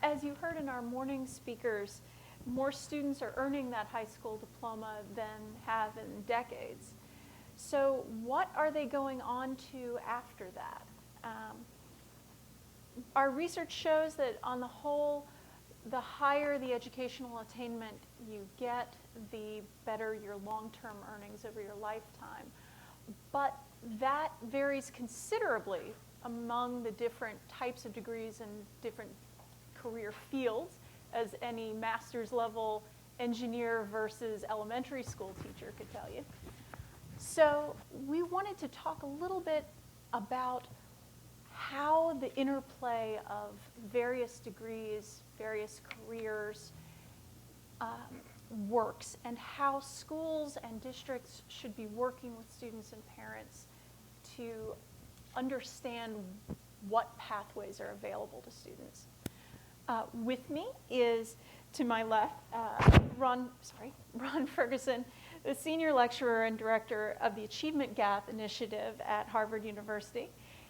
as you heard in our morning speakers, more students are earning that high school diploma than have in decades. So what are they going on to after that? Our research shows that on the whole, the higher the educational attainment you get, the better your long-term earnings over your lifetime. But that varies considerably among the different types of degrees and different career fields, as any master's level engineer versus elementary school teacher could tell you. So we wanted to talk a little bit about how the interplay of various degrees, various careers works, and how schools and districts should be working with students and parents to understand what pathways are available to students. With me is, to my left, Ron Ferguson, the Senior Lecturer and Director of the Achievement Gap Initiative at Harvard University.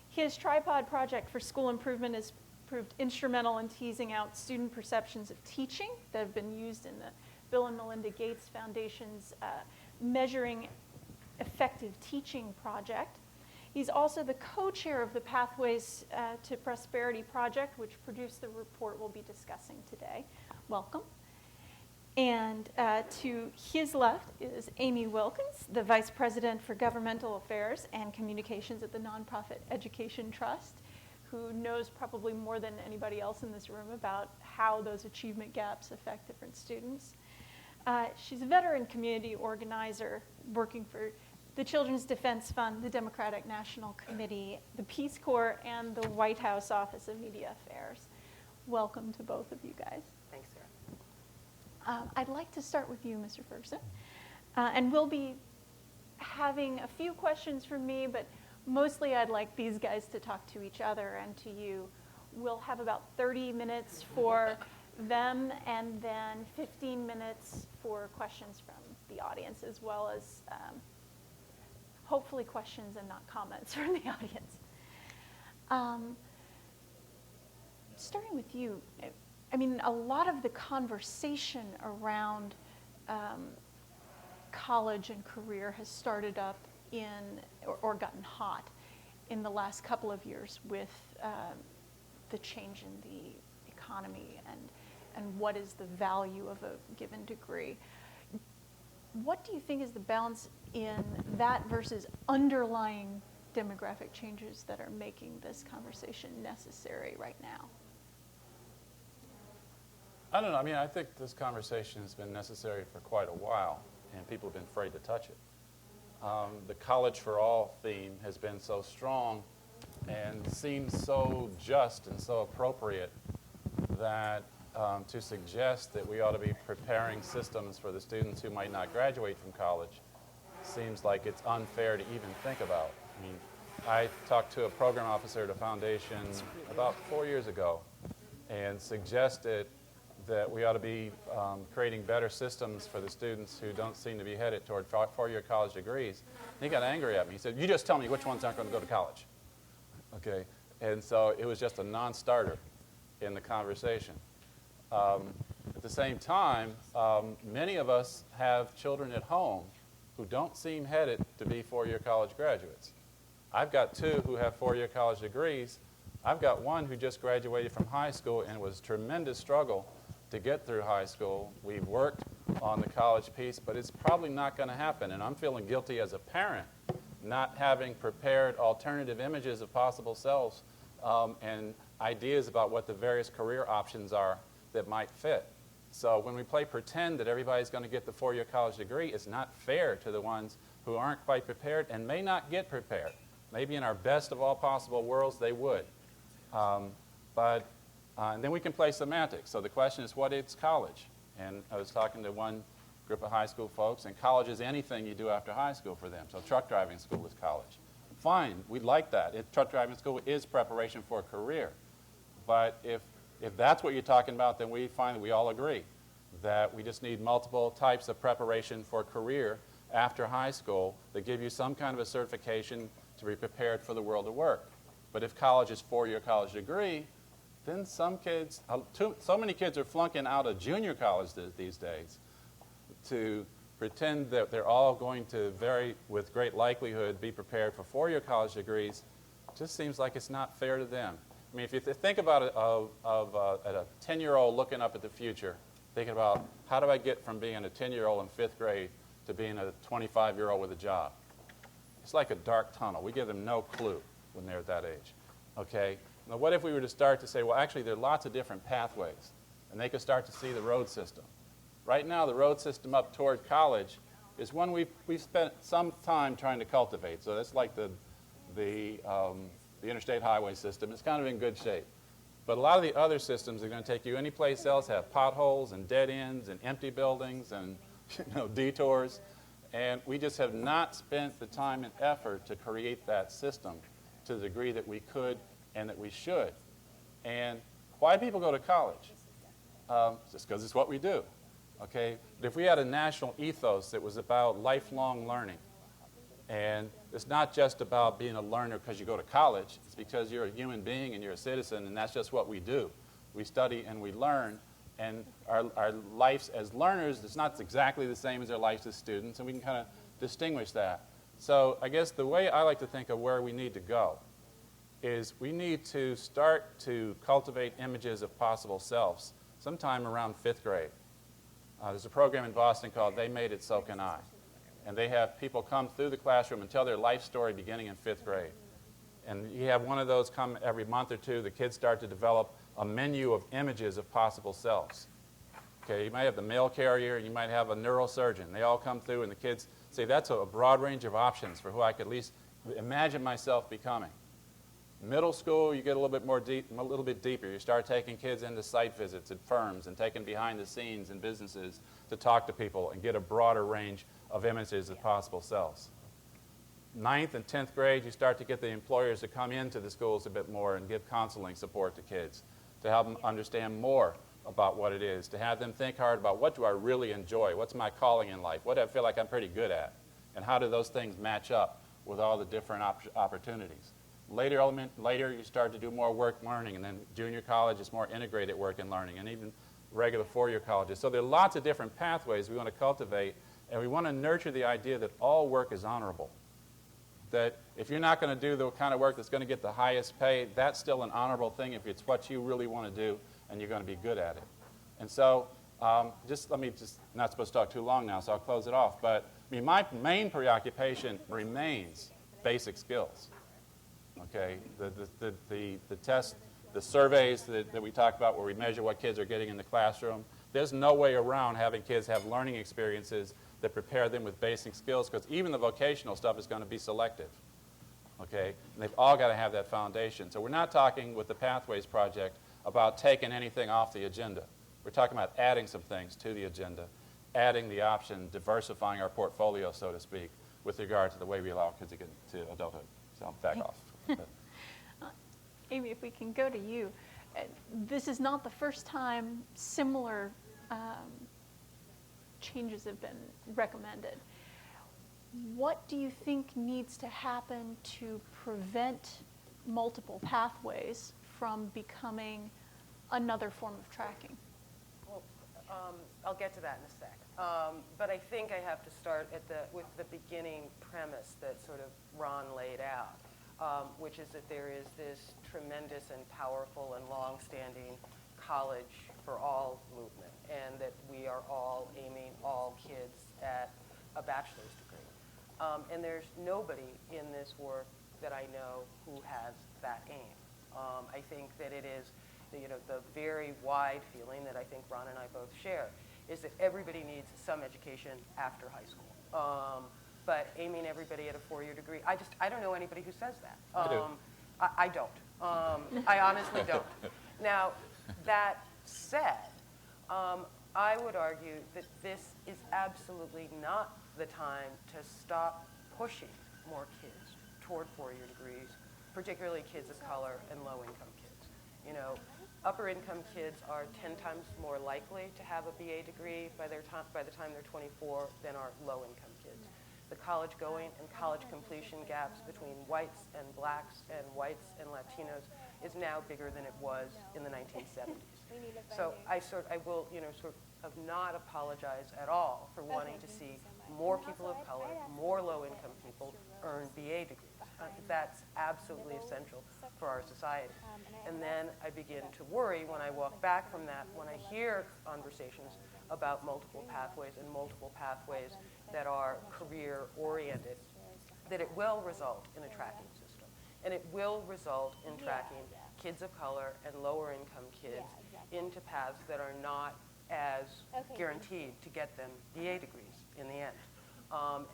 His tripod project for school improvement has proved instrumental in teasing out student perceptions of teaching that have been used in the Bill and Melinda Gates Foundation's Measuring Effective Teaching project. He's also the co-chair of the Pathways to Prosperity project, which produced the report we'll be discussing today. Welcome. And to his left is Amy Wilkins, the Vice President for Governmental Affairs and Communications at the Nonprofit Education Trust, who knows probably more than anybody else in this room about how those achievement gaps affect different students. She's a veteran community organizer working for the Children's Defense Fund, the Democratic National Committee, the Peace Corps, and the White House Office of Media Affairs. Welcome to both of you guys. Thanks, Sarah. I'd like to start with you, Mr. Ferguson. And we'll be having a few questions from me, but mostly I'd like these guys to talk to each other and to you. We'll have about 30 minutes for them, and then 15 minutes for questions from the audience, as well as hopefully questions and not comments from the audience. Starting with you, I mean, a lot of the conversation around college and career has started up or gotten hot in the last couple of years with the change in the economy and what is the value of a given degree. What do you think is the balance in that versus underlying demographic changes that are making this conversation necessary right now? I don't know. I mean, I think this conversation has been necessary for quite a while, and people have been afraid to touch it. The College for All theme has been so strong and seems so just and so appropriate that to suggest that we ought to be preparing systems for the students who might not graduate from college seems like it's unfair to even think about. I mean, I talked to a program officer at a foundation about 4 years ago and suggested that we ought to be creating better systems for the students who don't seem to be headed toward four-year college degrees. And he got angry at me. He said, "You just tell me which ones aren't going to go to college." Okay, and so it was just a non-starter in the conversation. At the same time, many of us have children at home who don't seem headed to be four-year college graduates. I've got two who have four-year college degrees. I've got one who just graduated from high school, and it was a tremendous struggle to get through high school. We've worked on the college piece, but it's probably not going to happen. And I'm feeling guilty as a parent, not having prepared alternative images of possible selves and ideas about what the various career options are that might fit. So when we play pretend that everybody's going to get the four-year college degree, it's not fair to the ones who aren't quite prepared and may not get prepared. Maybe in our best of all possible worlds, they would. And then we can play semantics. So the question is, what is college? And I was talking to one group of high school folks, and college is anything you do after high school for them. So truck driving school is college. Fine, we'd like that. Truck driving school is preparation for a career. But if that's what you're talking about, then we find that we all agree that we just need multiple types of preparation for a career after high school that give you some kind of a certification to be prepared for the world of work. But if college is four-year college degree, then some kids, so many kids are flunking out of junior college these days to pretend that they're all going to with great likelihood, be prepared for four-year college degrees. Just seems like it's not fair to them. I mean, if you think about it at a 10-year-old looking up at the future, thinking about how do I get from being a 10-year-old in 5th grade to being a 25-year-old with a job? It's like a dark tunnel. We give them no clue when they're at that age. Okay? Now, what if we were to start to say, well, actually, there are lots of different pathways, and they could start to see the road system. Right now, the road system up toward college is one we've spent some time trying to cultivate. So that's like the interstate highway system. It's kind of in good shape. But a lot of the other systems are going to take you anyplace else, have potholes and dead ends and empty buildings and detours. And we just have not spent the time and effort to create that system to the degree that we could and that we should. And why do people go to college? Just because it's what we do. Okay? But if we had a national ethos that was about lifelong learning, and it's not just about being a learner because you go to college, it's because you're a human being and you're a citizen, and that's just what we do. We study and we learn, and our lives as learners is not exactly the same as our lives as students, and we can kind of distinguish that. So I guess the way I like to think of where we need to go is we need to start to cultivate images of possible selves sometime around 5th grade. There's a program in Boston called They Made It, So Can I. And they have people come through the classroom and tell their life story beginning in 5th grade. And you have one of those come every month or two. The kids start to develop a menu of images of possible selves. Okay, you might have the mail carrier, you might have a neurosurgeon. They all come through, and the kids say, that's a broad range of options for who I could at least imagine myself becoming. Middle school, you get a little bit deeper. You start taking kids into site visits at firms and taking behind the scenes in businesses to talk to people and get a broader range of images of possible selves. 9th and 10th grade, you start to get the employers to come into the schools a bit more and give counseling support to kids, to help them understand more about what it is, to have them think hard about what do I really enjoy, what's my calling in life, what do I feel like I'm pretty good at, and how do those things match up with all the different opportunities. Later, you start to do more work learning, and then junior college is more integrated work and learning, and even regular four-year colleges. So there are lots of different pathways we want to cultivate, and we want to nurture the idea that all work is honorable. That if you're not going to do the kind of work that's going to get the highest pay, that's still an honorable thing if it's what you really want to do and you're going to be good at it. And so not supposed to talk too long now, so I'll close it off. But I mean, my main preoccupation remains basic skills. Okay, the tests, the surveys that we talk about where we measure what kids are getting in the classroom, there's no way around having kids have learning experiences that prepare them with basic skills, because even the vocational stuff is going to be selective. Okay, and they've all got to have that foundation. So we're not talking with the Pathways Project about taking anything off the agenda. We're talking about adding some things to the agenda, adding the option, diversifying our portfolio, so to speak, with regard to the way we allow kids to get to adulthood. So I'll back off. Amy, if we can go to you. This is not the first time similar changes have been recommended. What do you think needs to happen to prevent multiple pathways from becoming another form of tracking? Well, I'll get to that in a sec. But I think I have to start with the beginning premise that sort of Ron laid out, which is that there is this tremendous and powerful and long-standing college for all movement, and that we are all aiming all kids at a bachelor's degree. And there's nobody in this work that I know who has that aim. I think that it is the very wide feeling that I think Ron and I both share is that everybody needs some education after high school. But aiming everybody at a four-year degree, I don't know anybody who says that. I don't. I honestly don't. Now, that said, I would argue that this is absolutely not the time to stop pushing more kids toward four-year degrees, particularly kids of color and low-income kids. Upper-income kids are 10 times more likely to have a BA degree by the time they're 24 than are low-income kids. The college-going and college completion gaps between whites and blacks and whites and Latinos is now bigger than it was in the 1970s. So I will, sort of not apologize at all for wanting to see more people of color, more low-income people earn BA degrees. That's absolutely essential for our society. And then I begin to worry when I walk back from that, when I hear conversations about multiple pathways that are career-oriented, that it will result in a tracking system. And it will result in tracking kids of color and lower-income kids into paths that are not as guaranteed to get them BA degrees in the end.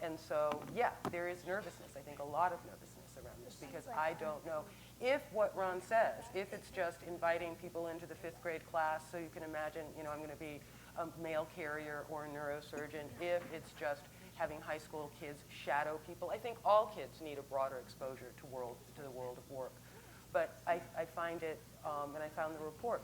And so, yeah, there is nervousness. I think a lot of nervousness around this because I don't know if what Ron says, if it's just inviting people into the 5th grade class so you can imagine, I'm going to be a mail carrier or a neurosurgeon, if it's just having high school kids shadow people. I think all kids need a broader exposure to the world of work. But I find it, and I found the report,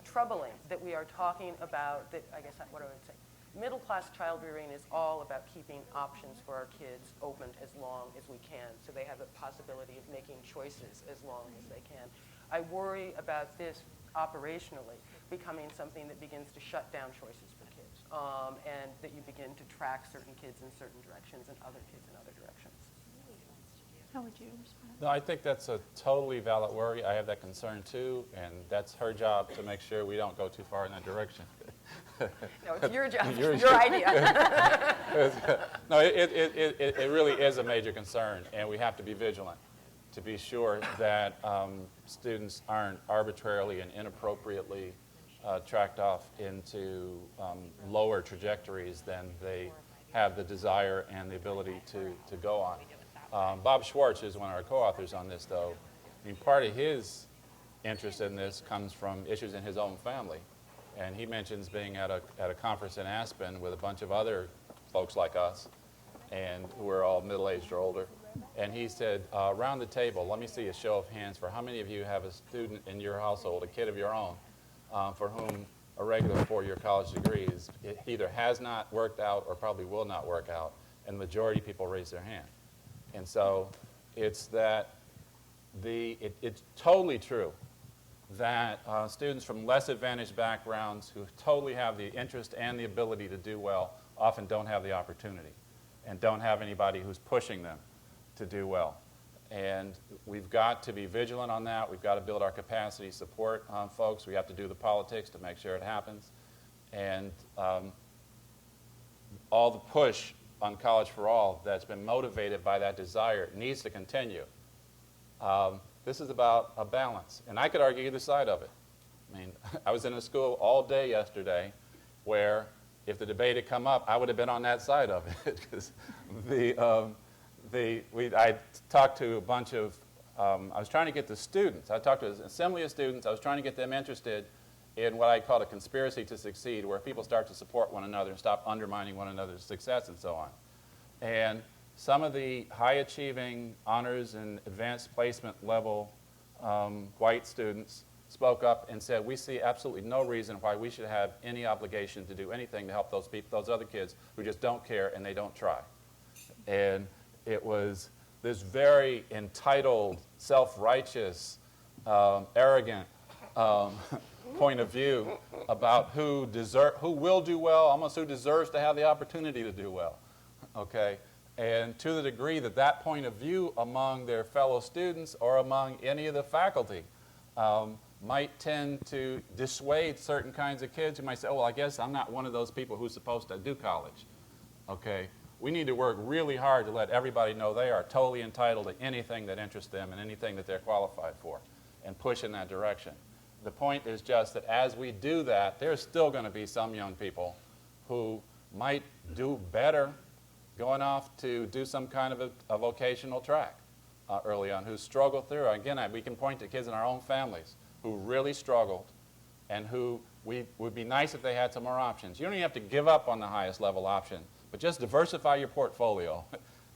troubling that we are talking about, I guess, what I would say, middle-class child rearing is all about keeping options for our kids open as long as we can so they have the possibility of making choices as long as they can. I worry about this operationally becoming something that begins to shut down choices for kids and that you begin to track certain kids in certain directions and other kids in other directions. How would you respond? No, I think that's a totally valid worry. I have that concern too, and that's her job to make sure we don't go too far in that direction. No, it's your job. It's your idea. No, it really is a major concern, and we have to be vigilant to be sure that students aren't arbitrarily and inappropriately tracked off into lower trajectories than they have the desire and the ability to go on. Bob Schwartz is one of our co-authors on this, though. I mean, part of his interest in this comes from issues in his own family. And he mentions being at a conference in Aspen with a bunch of other folks like us, and who are all middle-aged or older. And he said, around the table, let me see a show of hands for how many of you have a student in your household, a kid of your own, for whom a regular four-year college degree either has not worked out or probably will not work out, and the majority of people raise their hand. And so it's that it's totally true that students from less advantaged backgrounds who totally have the interest and the ability to do well often don't have the opportunity and don't have anybody who's pushing them to do well. And we've got to be vigilant on that. We've got to build our capacity, support folks. We have to do the politics to make sure it happens. And all the push on College for All that's been motivated by that desire needs to continue. This is about a balance, and I could argue either side of it. I mean, I was in a school all day yesterday where if the debate had come up, I would have been on that side of it because I talked to a bunch of, I was trying to get the students. I talked to an assembly of students. I was trying to get them interested in what I called a conspiracy to succeed, where people start to support one another and stop undermining one another's success and so on. And some of the high-achieving honors and advanced placement level white students spoke up and said, we see absolutely no reason why we should have any obligation to do anything to help those people, those other kids who just don't care and they don't try. And it was this very entitled, self-righteous, arrogant point of view about who will do well, almost who deserves to have the opportunity to do well. Okay? And to the degree that that point of view among their fellow students or among any of the faculty might tend to dissuade certain kinds of kids who might say, oh, well, I guess I'm not one of those people who's supposed to do college. Okay? We need to work really hard to let everybody know they are totally entitled to anything that interests them and anything that they're qualified for and push in that direction. The point is just that as we do that, there's still going to be some young people who might do better going off to do some kind of a vocational track early on, who struggle through. Again, we can point to kids in our own families who really struggled and who would be nice if they had some more options. You don't even have to give up on the highest level option, but just diversify your portfolio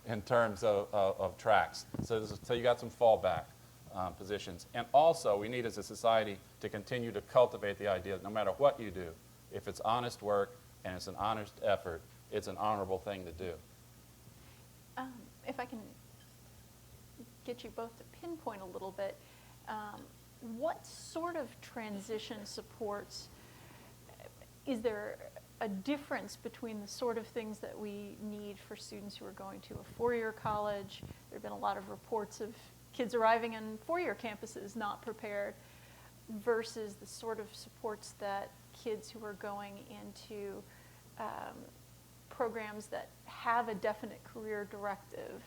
in terms of tracks so you got some fallback positions. And also, we need as a society to continue to cultivate the idea that no matter what you do, if it's honest work and it's an honest effort, it's an honorable thing to do. If I can get you both to pinpoint a little bit, What sort of transition supports, is there a difference between the sort of things that we need for students who are going to a four-year college? There have been a lot of reports of kids arriving on four-year campuses not prepared, versus the sort of supports that kids who are going into programs that have a definite career directive.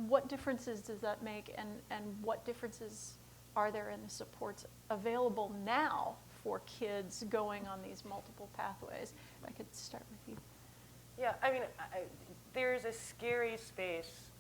What differences does that make, and what differences are there in the supports available now for kids going on these multiple pathways? I could start with you. Yeah, I mean, there's a scary space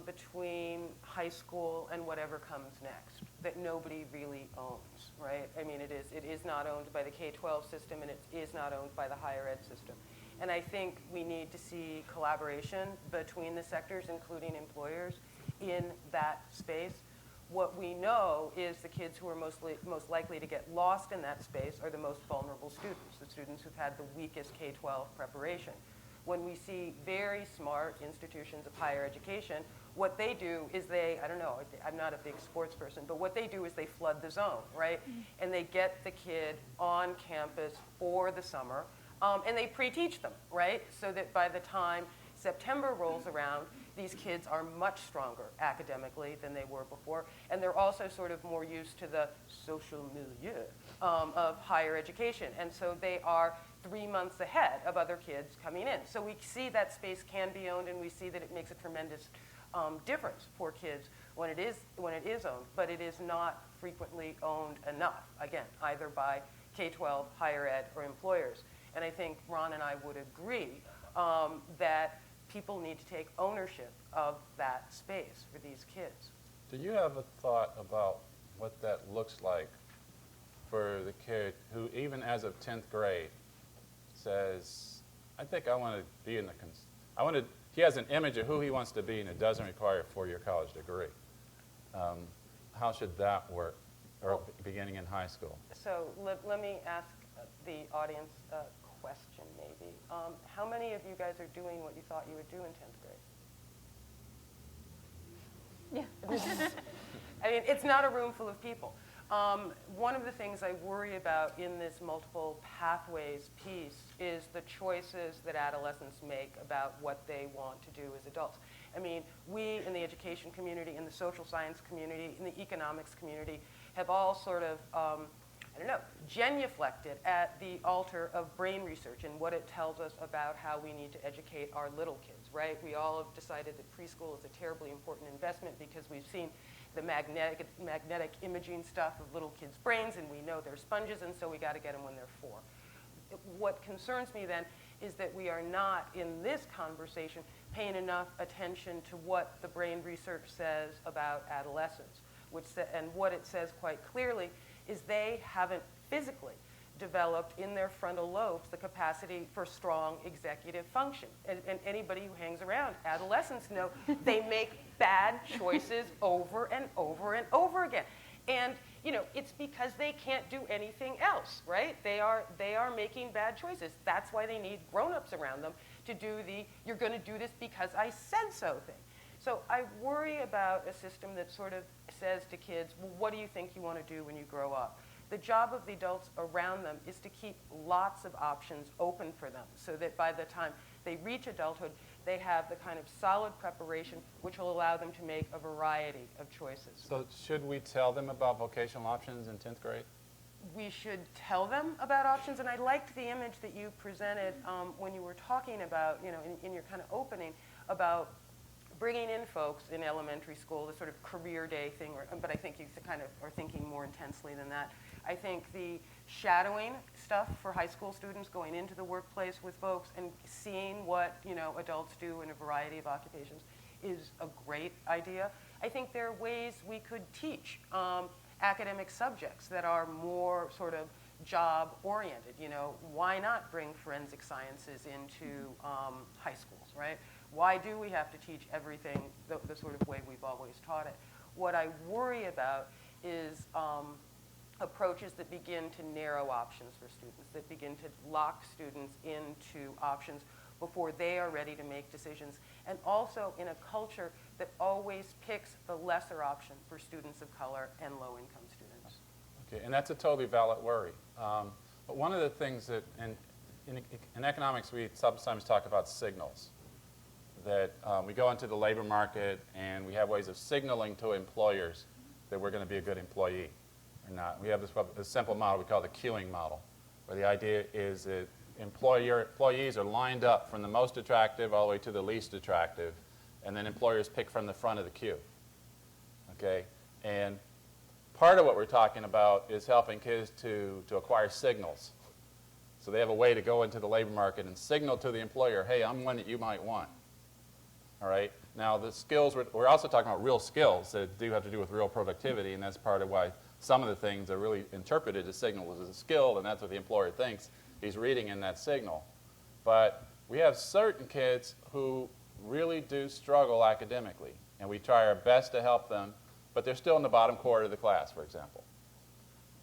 between high school and whatever comes next that nobody really owns, right? I mean, it is not owned by the K-12 system, and it is not owned by the higher ed system. And I think we need to see collaboration between the sectors, including employers, in that space. What we know is the kids who are most likely to get lost in that space are the most vulnerable students, the students who've had the weakest K-12 preparation. When we see very smart institutions of higher education, what they do is I don't know, I'm not a big sports person, but what they do is they flood the zone, right? Mm-hmm. And they get the kid on campus for the summer, and they pre-teach them, right? So that by the time September rolls around, these kids are much stronger academically than they were before, and they're also sort of more used to the social milieu of higher education. And so they are 3 months ahead of other kids coming in. So we see that space can be owned, and we see that it makes a tremendous difference for kids when it is owned, but it is not frequently owned enough, again, either by K-12, higher ed, or employers. And I think Ron and I would agree that people need to take ownership of that space for these kids. Do you have a thought about what that looks like for the kid who, even as of 10th grade, says, I think I want to be in the, he has an image of who he wants to be, and it doesn't require a four-year college degree. How should that work, or beginning in high school? So let me ask the audience a question, maybe. How many of you guys are doing what you thought you would do in 10th grade? Yeah. I mean, it's not a room full of people. One of the things I worry about in this multiple pathways piece is the choices that adolescents make about what they want to do as adults. I mean, we in the education community, in the social science community, in the economics community have all sort of, genuflected at the altar of brain research and what it tells us about how we need to educate our little kids, right? We all have decided that preschool is a terribly important investment because we've seen the magnetic imaging stuff of little kids' brains, and we know they're sponges, and so we got to get them when they're 4. What concerns me then is that we are not, in this conversation, paying enough attention to what the brain research says about adolescents, and what it says quite clearly is they haven't physically developed in their frontal lobes the capacity for strong executive function. And anybody who hangs around adolescents know they make bad choices over and over and over again. And it's because they can't do anything else, right? They are making bad choices. That's why they need grown-ups around them to do you're going to do this because I said so thing. So I worry about a system that sort of says to kids, well, what do you think you want to do when you grow up? The job of the adults around them is to keep lots of options open for them so that by the time they reach adulthood, they have the kind of solid preparation which will allow them to make a variety of choices. So should we tell them about vocational options in 10th grade? We should tell them about options, and I liked the image that you presented when you were talking about, in your kind of opening, about bringing in folks in elementary school, the sort of career day thing, but I think you kind of are thinking more intensely than that. I think the shadowing stuff for high school students going into the workplace with folks and seeing what adults do in a variety of occupations is a great idea. I think there are ways we could teach academic subjects that are more sort of job-oriented. Why not bring forensic sciences into high schools, right? Why do we have to teach everything the sort of way we've always taught it? What I worry about is approaches that begin to narrow options for students, that begin to lock students into options before they are ready to make decisions, and also in a culture that always picks the lesser option for students of color and low-income students. Okay, and that's a totally valid worry. But one of the things that, in economics, we sometimes talk about signals. That we go into the labor market and we have ways of signaling to employers that we're going to be a good employee or not. We have this simple model we call the queuing model, where the idea is that employees are lined up from the most attractive all the way to the least attractive, and then employers pick from the front of the queue. Okay? And part of what we're talking about is helping kids to acquire signals. So they have a way to go into the labor market and signal to the employer, hey, I'm one that you might want. All right? Now, the skills, we're also talking about real skills that do have to do with real productivity, and that's part of why some of the things are really interpreted as signals as a skill, and that's what the employer thinks he's reading in that signal. But we have certain kids who really do struggle academically, and we try our best to help them, but they're still in the bottom quarter of the class, for example.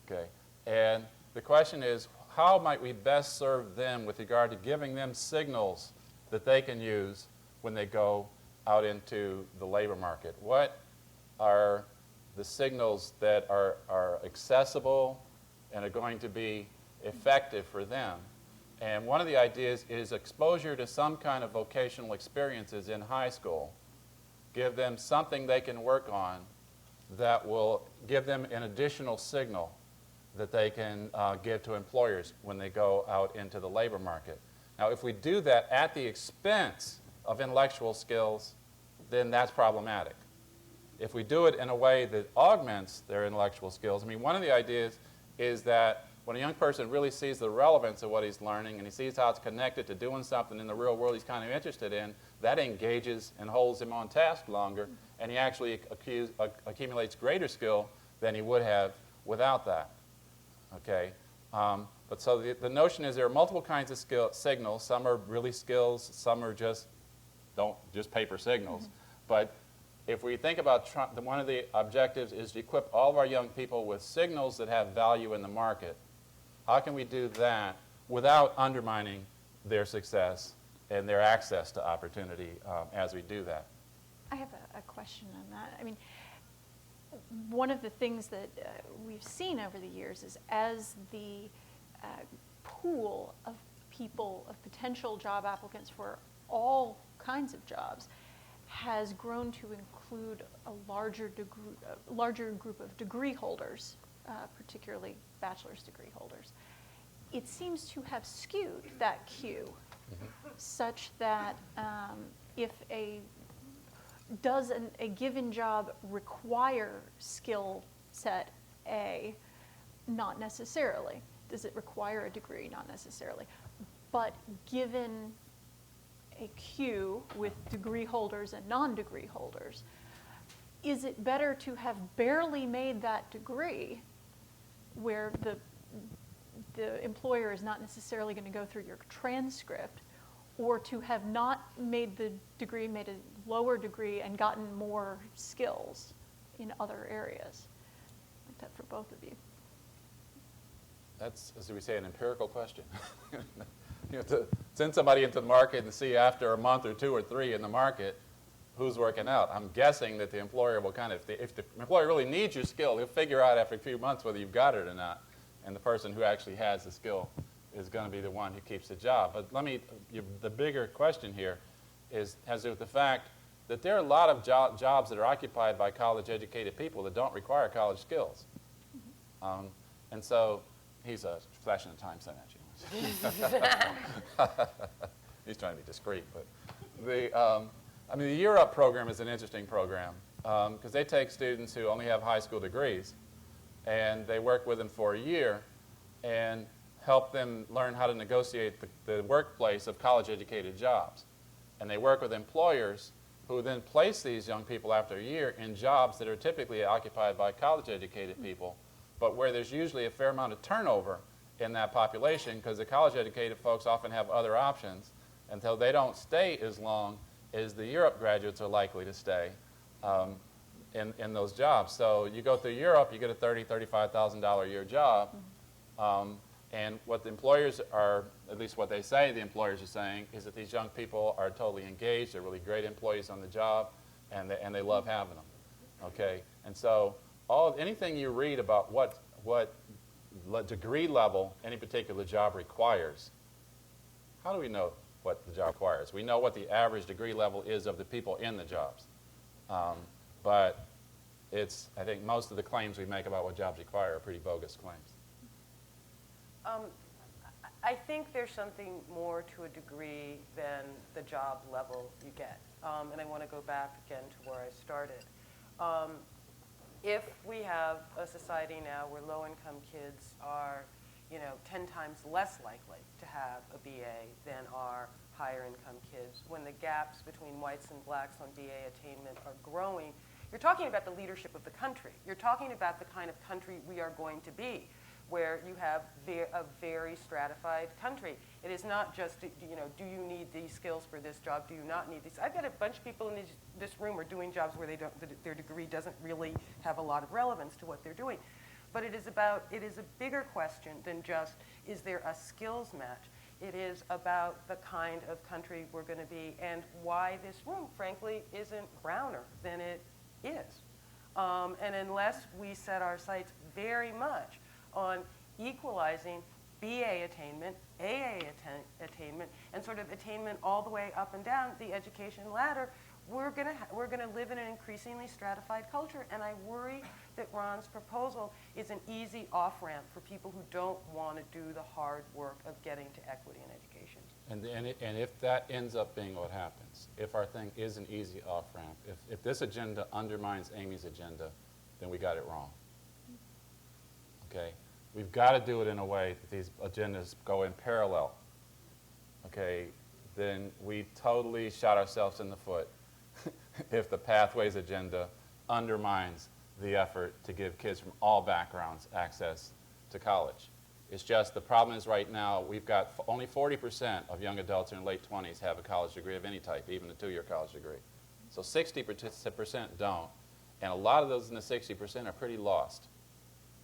Okay? And the question is, how might we best serve them with regard to giving them signals that they can use when they go out into the labor market? What are the signals that are accessible and are going to be effective for them? And one of the ideas is exposure to some kind of vocational experiences in high school. Give them something they can work on that will give them an additional signal that they can give to employers when they go out into the labor market. Now, if we do that at the expense of intellectual skills, then that's problematic. If we do it in a way that augments their intellectual skills, I mean, one of the ideas is that when a young person really sees the relevance of what he's learning and he sees how it's connected to doing something in the real world he's kind of interested in, that engages and holds him on task longer, and he actually accumulates greater skill than he would have without that. Okay? But so the notion is there are multiple kinds of signals. Some are really skills. Some are just paper signals. Mm-hmm. But if we think about one of the objectives is to equip all of our young people with signals that have value in the market. How can we do that without undermining their success and their access to opportunity as we do that? I have a question on that. I mean, one of the things that we've seen over the years is as the pool of people, of potential job applicants for all kinds of jobs has grown to include a larger group of degree holders, particularly bachelor's degree holders. It seems to have skewed that queue such that does a given job require skill set A? Not necessarily. Does it require a degree? Not necessarily. But given a queue with degree holders and non-degree holders, is it better to have barely made that degree where the employer is not necessarily going to go through your transcript, or to have not made the degree, made a lower degree and gotten more skills in other areas? Like that for both of you. That's, as we say, an empirical question. To send somebody into the market and see after a month or two or three in the market who's working out. I'm guessing that the employer will if the employer really needs your skill, he'll figure out after a few months whether you've got it or not. And the person who actually has the skill is going to be the one who keeps the job. But the bigger question here has to do with the fact that there are a lot of jobs that are occupied by college-educated people that don't require college skills. And so he's flashing a time sign at you. He's trying to be discreet, but the Year Up program is an interesting program because they take students who only have high school degrees and they work with them for a year and help them learn how to negotiate the workplace of college-educated jobs. And they work with employers who then place these young people after a year in jobs that are typically occupied by college-educated people, but where there's usually a fair amount of turnover in that population because the college-educated folks often have other options, and so they don't stay as long as the Europe graduates are likely to stay in those jobs. So you go through Europe, you get a $30,000, $35,000 a year job, and what the employers are, at least what they say the employers are saying, is that these young people are totally engaged, they're really great employees on the job, and they love having them. Okay, and so anything you read about what degree level any particular job requires, how do we know what the job requires? We know what the average degree level is of the people in the jobs. But I think most of the claims we make about what jobs require are pretty bogus claims. I think there's something more to a degree than the job level you get. And I want to go back again to where I started. If we have a society now where low-income kids are, 10 times less likely to have a BA than are higher-income kids, when the gaps between whites and blacks on BA attainment are growing, you're talking about the leadership of the country. You're talking about the kind of country we are going to be, where you have a very stratified country. It is not just, do you need these skills for this job? Do you not need these? I've got a bunch of people in this room are doing jobs where their degree doesn't really have a lot of relevance to what they're doing. But it is a bigger question than just, is there a skills match? It is about the kind of country we're going to be and why this room, frankly, isn't browner than it is. And unless we set our sights very much on equalizing BA attainment, AA attainment, and sort of attainment all the way up and down the education ladder, we're going to live in an increasingly stratified culture. And I worry that Ron's proposal is an easy off-ramp for people who don't want to do the hard work of getting to equity in education. And if that ends up being what happens, if our thing is an easy off-ramp, if this agenda undermines Amy's agenda, then we got it wrong. Okay? We've got to do it in a way that these agendas go in parallel. Okay? Then we totally shot ourselves in the foot if the Pathways agenda undermines the effort to give kids from all backgrounds access to college. It's just the problem is right now we've got only 40% of young adults in their late 20s have a college degree of any type, even a 2-year college degree. So 60% don't, and a lot of those in the 60% are pretty lost.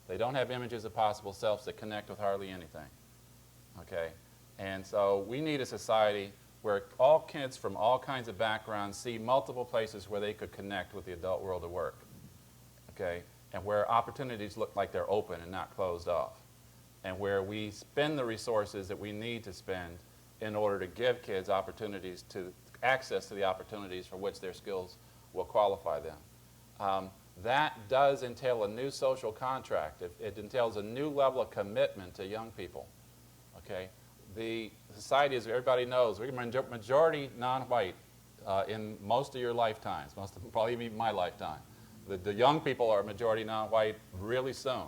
They don't have images of possible selves that connect with hardly anything. Okay? And so we need a society where all kids from all kinds of backgrounds see multiple places where they could connect with the adult world of work. Okay? And where opportunities look like they're open and not closed off. And where we spend the resources that we need to spend in order to give kids opportunities to access to the opportunities for which their skills will qualify them. That does entail a new social contract. It entails a new level of commitment to young people. Okay? The society, as everybody knows, we're majority non-white in most of your lifetimes, probably even my lifetime. The young people are majority non-white really soon.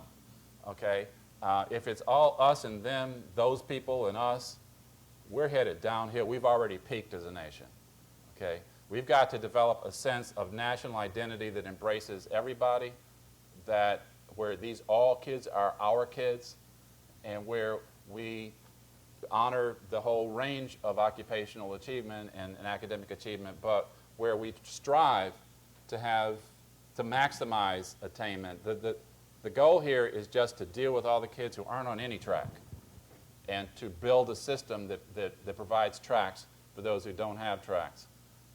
Okay? If it's all us and them, those people and us, we're headed downhill. We've already peaked as a nation. Okay? We've got to develop a sense of national identity that embraces everybody, where these all kids are our kids, and where we honor the whole range of occupational achievement and academic achievement, but where we strive to maximize attainment. The goal here is just to deal with all the kids who aren't on any track and to build a system that provides tracks for those who don't have tracks.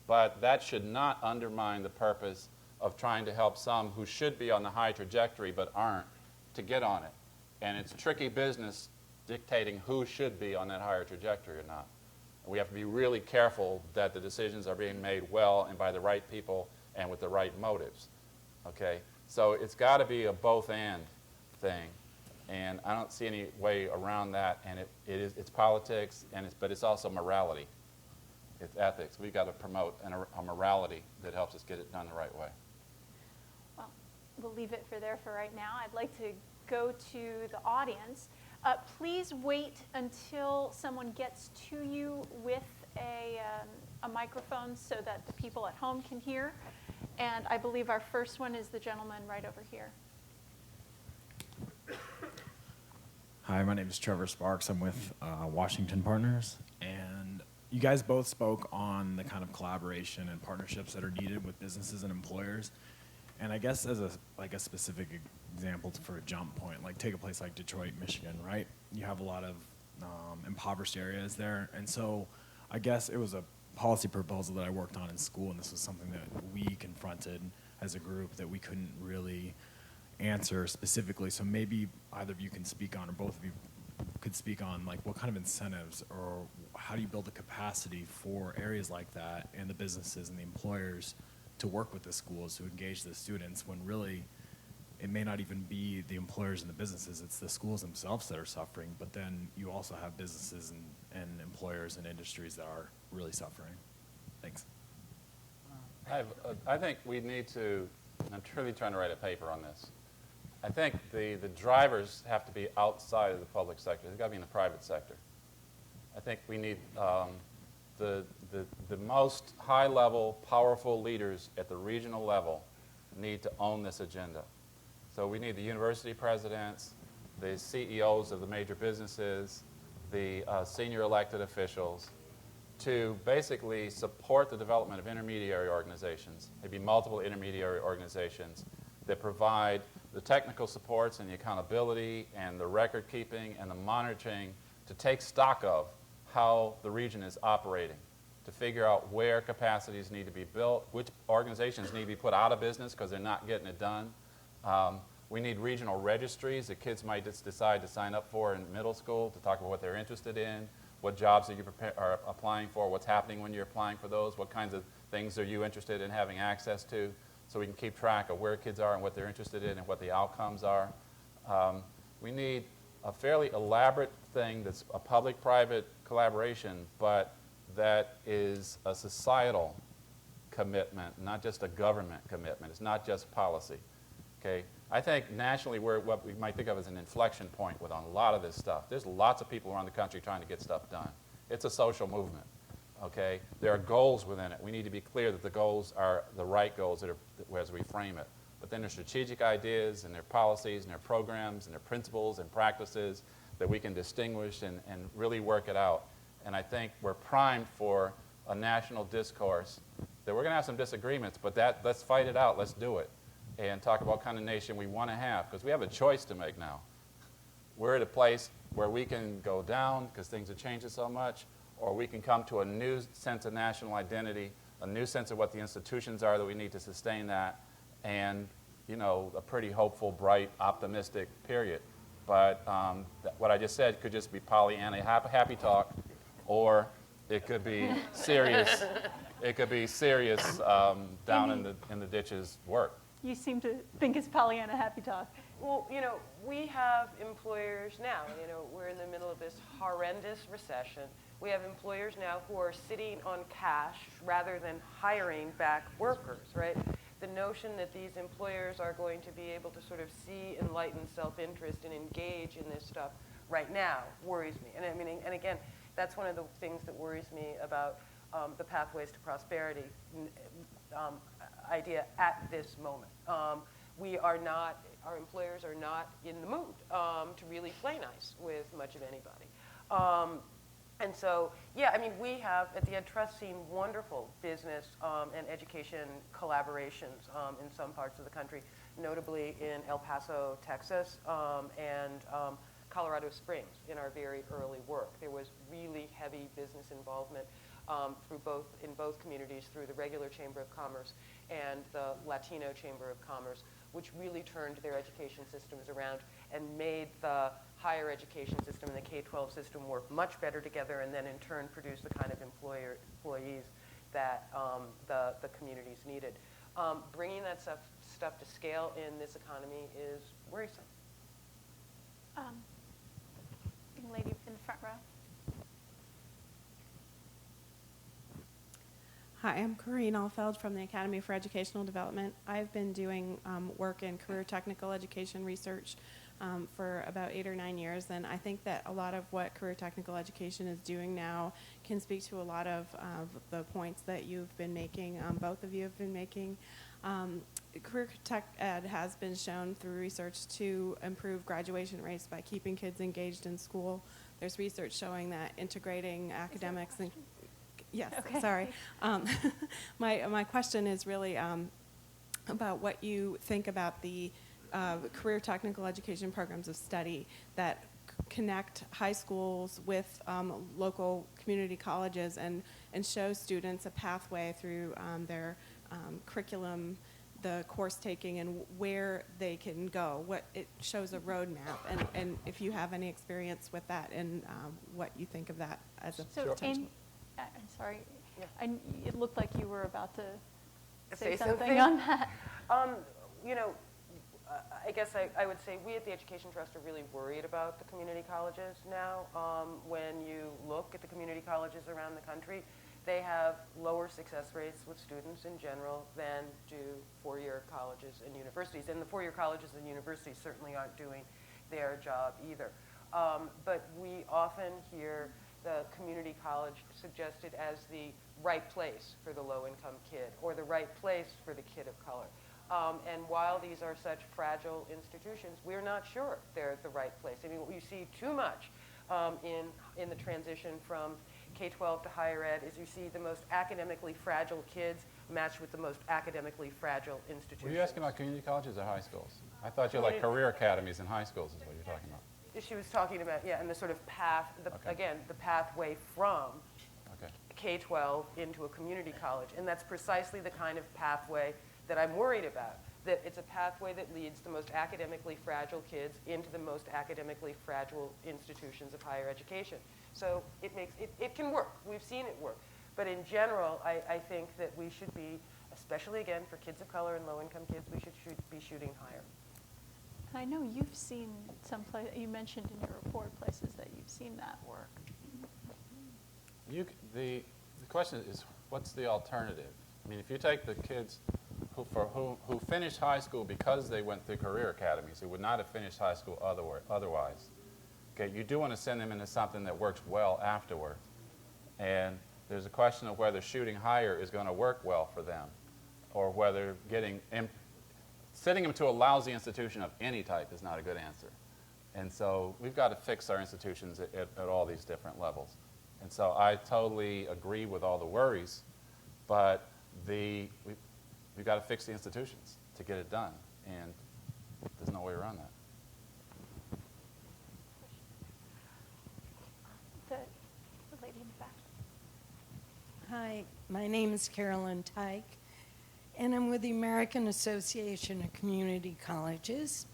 But that should not undermine the purpose of trying to help some who should be on the high trajectory but aren't to get on it. And it's tricky business dictating who should be on that higher trajectory or not. And we have to be really careful that the decisions are being made well and by the right people and with the right motives. Okay? So it's got to be a both-and thing. And I don't see any way around that. And it's politics, but it's also morality. It's ethics. We've got to promote a morality that helps us get it done the right way. Well, we'll leave it for right now. I'd like to go to the audience. Please wait until someone gets to you with a microphone so that the people at home can hear. And I believe our first one is the gentleman right over here. Hi, my name is Trevor Sparks. I'm with Washington Partners. And you guys both spoke on the kind of collaboration and partnerships that are needed with businesses and employers. And I guess as a specific example for a jump point, like take a place like Detroit, Michigan, right? You have a lot of impoverished areas there. And so I guess it was a policy proposal that I worked on in school, and this was something that we confronted as a group that we couldn't really answer specifically. So maybe either of you can speak on, or both of you could speak on, like, what kind of incentives or how do you build the capacity for areas like that and the businesses and the employers to work with the schools to engage the students, when really it may not even be the employers and the businesses, it's the schools themselves that are suffering, but then you also have businesses and employers and industries that are really suffering. Thanks. I think we need to, I'm truly trying to write a paper on this. I think the drivers have to be outside of the public sector. They've got to be in the private sector. I think we need the most high-level, powerful leaders at the regional level need to own this agenda. So we need the university presidents, the CEOs of the major businesses, the senior elected officials, to basically support the development of intermediary organizations, maybe multiple intermediary organizations that provide the technical supports and the accountability and the record keeping and the monitoring to take stock of how the region is operating, to figure out where capacities need to be built, which organizations need to be put out of business because they're not getting it done. We need regional registries that kids might just decide to sign up for in middle school to talk about what they're interested in, what jobs are applying for, what's happening when you're applying for those, what kinds of things are you interested in having access to, so we can keep track of where kids are and what they're interested in and what the outcomes are. We need a fairly elaborate thing that's a public-private collaboration, but that is a societal commitment, not just a government commitment. It's not just policy. Okay? I think nationally we're what we might think of as an inflection point with on a lot of this stuff. There's lots of people around the country trying to get stuff done. It's a social movement. Okay? There are goals within it. We need to be clear that the goals are the right goals that are, as we frame it. But then there's strategic ideas and their policies and their programs and their principles and practices that we can distinguish and really work it out. And I think we're primed for a national discourse that we're going to have some disagreements, but let's fight it out. Let's do it. And talk about what kind of nation we want to have, because we have a choice to make now. We're at a place where we can go down because things are changing so much, or we can come to a new sense of national identity, a new sense of what the institutions are that we need to sustain that, and, you know, a pretty hopeful, bright, optimistic period. But what I just said could just be Pollyanna happy talk, or it could be serious. It could be serious down in the ditches work. You seem to think it's Pollyanna happy talk. Well, you know, we have employers now. You know, we're in the middle of this horrendous recession. We have employers now who are sitting on cash rather than hiring back workers, right? The notion that these employers are going to be able to sort of see enlightened self-interest and engage in this stuff right now worries me. And I mean, and again, that's one of the things that worries me about the pathways to prosperity idea at this moment. Our employers are not in the mood to really play nice with much of anybody. And so, yeah, I mean, we have at the Ed Trust seen wonderful business and education collaborations in some parts of the country, notably in El Paso, Texas, and Colorado Springs in our very early work. There was really heavy business involvement in both communities through the regular Chamber of Commerce and the Latino Chamber of Commerce, which really turned their education systems around and made the higher education system and the K-12 system work much better together, and then in turn produce the kind of employees that the communities needed. Bringing that stuff to scale in this economy is worrisome. Young lady in the front row. Hi, I'm Corrine Alfeld from the Academy for Educational Development. I've been doing work in career technical education research for about 8 or 9 years, and I think that a lot of what career technical education is doing now can speak to a lot of the points that you've been making, both of you have been making. Career tech ed has been shown through research to improve graduation rates by keeping kids engaged in school. There's research showing that integrating academics and yes, okay. Sorry. My question is really about what you think about the career technical education programs of study that connect high schools with local community colleges and show students a pathway through their curriculum, the course taking, and where they can go. It shows a roadmap, and if you have any experience with that, and what you think of that as a So, potential. I'm sorry, Yeah. it looked like you were about to say Say something something? on that. You know, I guess I would say we at the Education Trust are really worried about the community colleges now. When you look at the community colleges around the country, they have lower success rates with students in general than do four-year colleges and universities. And the four-year colleges and universities certainly aren't doing their job either. But we often hear the community college suggested as the right place for the low-income kid or the right place for the kid of color. And while these are such fragile institutions, we're not sure they're the right place. I mean, what you see too much in the transition from K-12 to higher ed is you see the most academically fragile kids matched with the most academically fragile institutions. Were you asking about community colleges or high schools? I thought you like career academies in high schools is what you're talking about. She was talking about, yeah, and the sort of path, Okay. again, the pathway from Okay. K-12 into a community college. And that's precisely the kind of pathway that I'm worried about, that it's a pathway that leads the most academically fragile kids into the most academically fragile institutions of higher education. So it can work. We've seen it work. But in general, I think that we should be, especially again for kids of color and low-income kids, we should be shooting higher. And I know you've seen you mentioned in your report places that you've seen that work. The question is, what's the alternative? I mean, if you take the kids who finished high school because they went through career academies, who would not have finished high school otherwise, okay, you do want to send them into something that works well afterward. And there's a question of whether shooting higher is going to work well for them, or whether sending them to a lousy institution of any type is not a good answer. And so we've got to fix our institutions at all these different levels. And so I totally agree with all the worries, but we've got to fix the institutions to get it done, and there's no way around that. The lady in the back. Hi, my name is Carolyn Tyke, and I'm with the American Association of Community Colleges.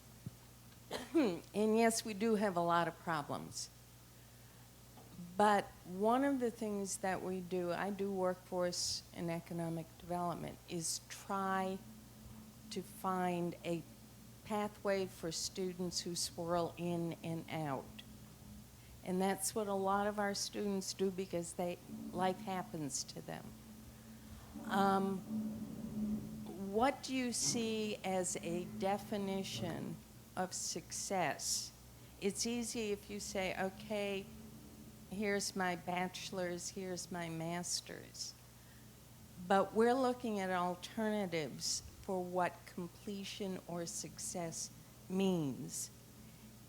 And yes, we do have a lot of problems. But one of the things that we do, I do workforce and economic development, is try to find a pathway for students who swirl in and out. And that's what a lot of our students do because life happens to them. What do you see as a definition of success? It's easy if you say, okay, here's my bachelor's, here's my master's. But we're looking at alternatives for what completion or success means.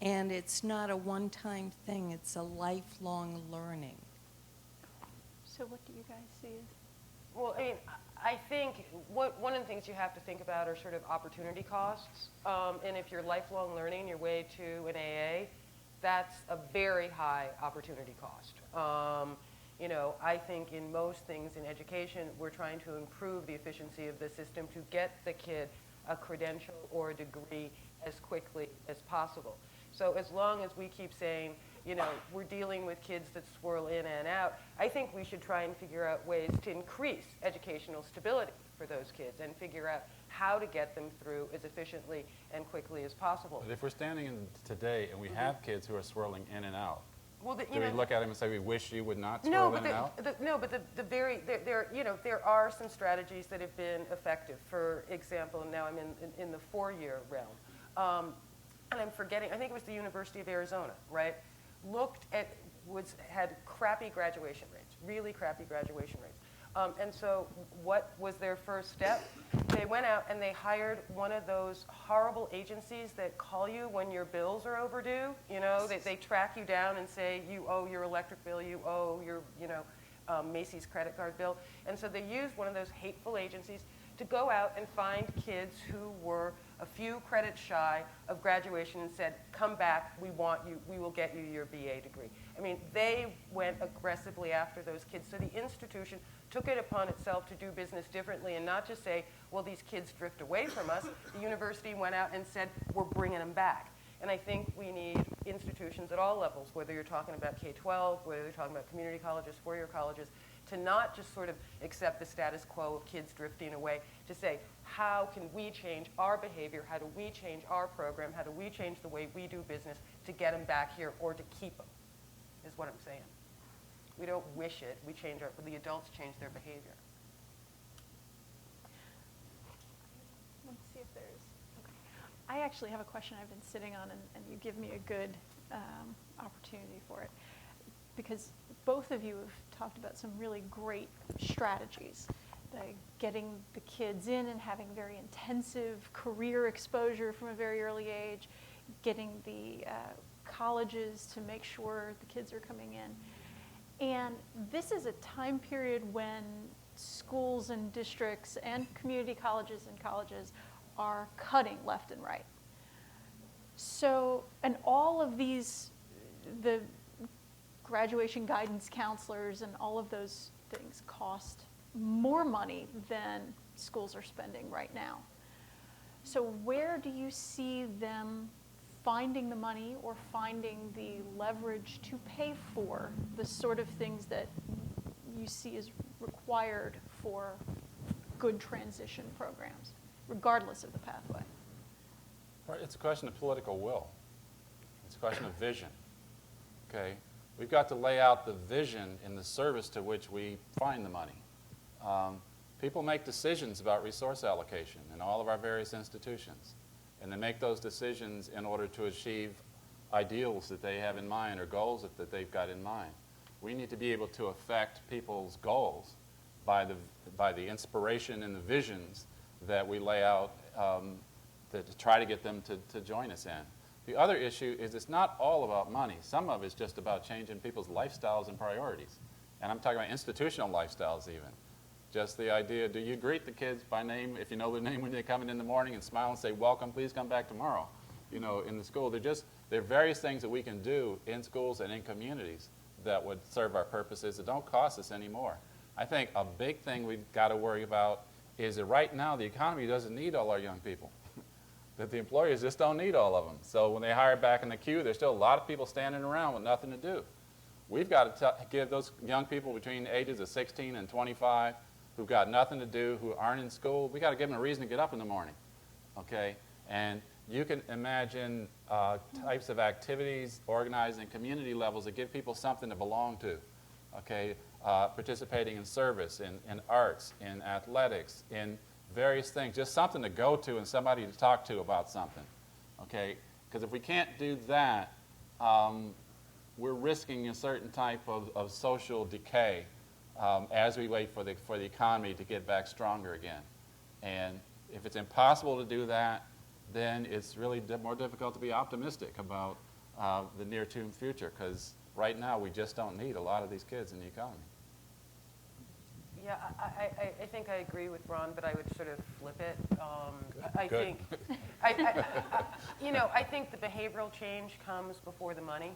And it's not a one-time thing, it's a lifelong learning. So what do you guys see as? Well, I mean, I think one of the things you have to think about are sort of opportunity costs. And if you're lifelong learning your way to an AA, that's a very high opportunity cost. You know, I think in most things in education, we're trying to improve the efficiency of the system to get the kid a credential or a degree as quickly as possible. So as long as we keep saying, you know, we're dealing with kids that swirl in and out, I think we should try and figure out ways to increase educational stability for those kids and figure out how to get them through as efficiently and quickly as possible. But if we're standing in today and we have kids who are swirling in and out, Well, do we look at them and say, we wish you would not No, swirl but in and out? there are some strategies that have been effective. For example, now I'm in the four-year realm, and I'm forgetting. I think it was the University of Arizona, right? Had crappy graduation rates, really crappy graduation rates. And so what was their first step? They went out and they hired one of those horrible agencies that call you when your bills are overdue. You know, they track you down and say, you owe your electric bill, you owe your, Macy's credit card bill. And so they used one of those hateful agencies to go out and find kids who were a few credits shy of graduation and said, come back, we want you, we will get you your BA degree. I mean, they went aggressively after those kids. So the institution took it upon itself to do business differently and not just say, well, these kids drift away from us. The university went out and said, we're bringing them back. And I think we need institutions at all levels, whether you're talking about K-12, whether you're talking about community colleges, four-year colleges, to not just sort of accept the status quo of kids drifting away, to say, how can we change our behavior? How do we change our program? How do we change the way we do business to get them back here or to keep them, is what I'm saying. We don't wish it. We change the adults change their behavior. Let's see if there's, okay. I actually have a question I've been sitting on, and you give me a good opportunity for it. Because both of you have talked about some really great strategies. Getting the kids in and having very intensive career exposure from a very early age, getting the colleges to make sure the kids are coming in. And this is a time period when schools and districts and community colleges and colleges are cutting left and right. So, and all of these, the graduation guidance counselors and all of those things cost more money than schools are spending right now. So where do you see them finding the money or finding the leverage to pay for the sort of things that you see as required for good transition programs, regardless of the pathway? Well, it's a question of political will. It's a question of vision. Okay? We've got to lay out the vision in the service to which we find the money. People make decisions about resource allocation in all of our various institutions. And they make those decisions in order to achieve ideals that they have in mind or goals that they've got in mind. We need to be able to affect people's goals by the inspiration and the visions that we lay out to try to get them to join us in. The other issue is it's not all about money. Some of it's just about changing people's lifestyles and priorities. And I'm talking about institutional lifestyles even. Just the idea, do you greet the kids by name, if you know their name, when they come in the morning and smile and say, welcome, please come back tomorrow, you know, in the school. There are various things that we can do in schools and in communities that would serve our purposes that don't cost us any more. I think a big thing we've got to worry about is that right now the economy doesn't need all our young people. That the employers just don't need all of them. So when they hire back in the queue, there's still a lot of people standing around with nothing to do. We've got to give those young people between the ages of 16 and 25 who've got nothing to do, who aren't in school, we got to give them a reason to get up in the morning, okay? And you can imagine types of activities organized in community levels that give people something to belong to, okay? Participating in service, in arts, in athletics, in various things, just something to go to and somebody to talk to about something, okay? Because if we can't do that, we're risking a certain type of social decay as we wait for the economy to get back stronger again. And if it's impossible to do that, then it's really more difficult to be optimistic about the near-term future, because right now we just don't need a lot of these kids in the economy. Yeah, I think I agree with Ron, but I would sort of flip it. Good. I think the behavioral change comes before the money.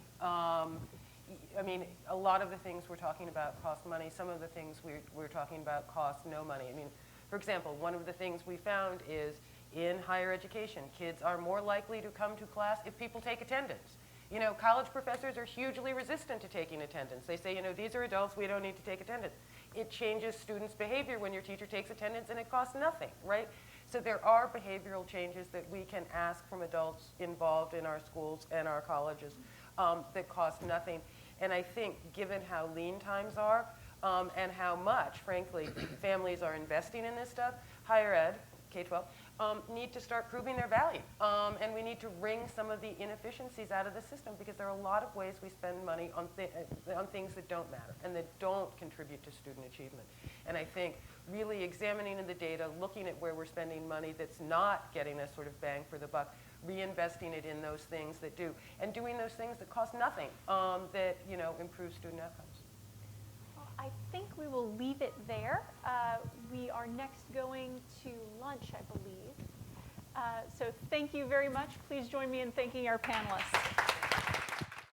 I mean, a lot of the things we're talking about cost money. Some of the things we're talking about cost no money. I mean, for example, one of the things we found is in higher education, kids are more likely to come to class if people take attendance. You know, college professors are hugely resistant to taking attendance. They say, you know, these are adults, we don't need to take attendance. It changes students' behavior when your teacher takes attendance, and it costs nothing, right? So there are behavioral changes that we can ask from adults involved in our schools and our colleges that cost nothing. And I think given how lean times are and how much, frankly, families are investing in this stuff, higher ed, K-12, need to start proving their value. And we need to wring some of the inefficiencies out of the system, because there are a lot of ways we spend money on things that don't matter and that don't contribute to student achievement. And I think really examining the data, looking at where we're spending money that's not getting us sort of bang for the buck, reinvesting it in those things that do, and doing those things that cost nothing, that, you know, improve student outcomes. Well, I think we will leave it there. We are next going to lunch, I believe. So thank you very much. Please join me in thanking our panelists.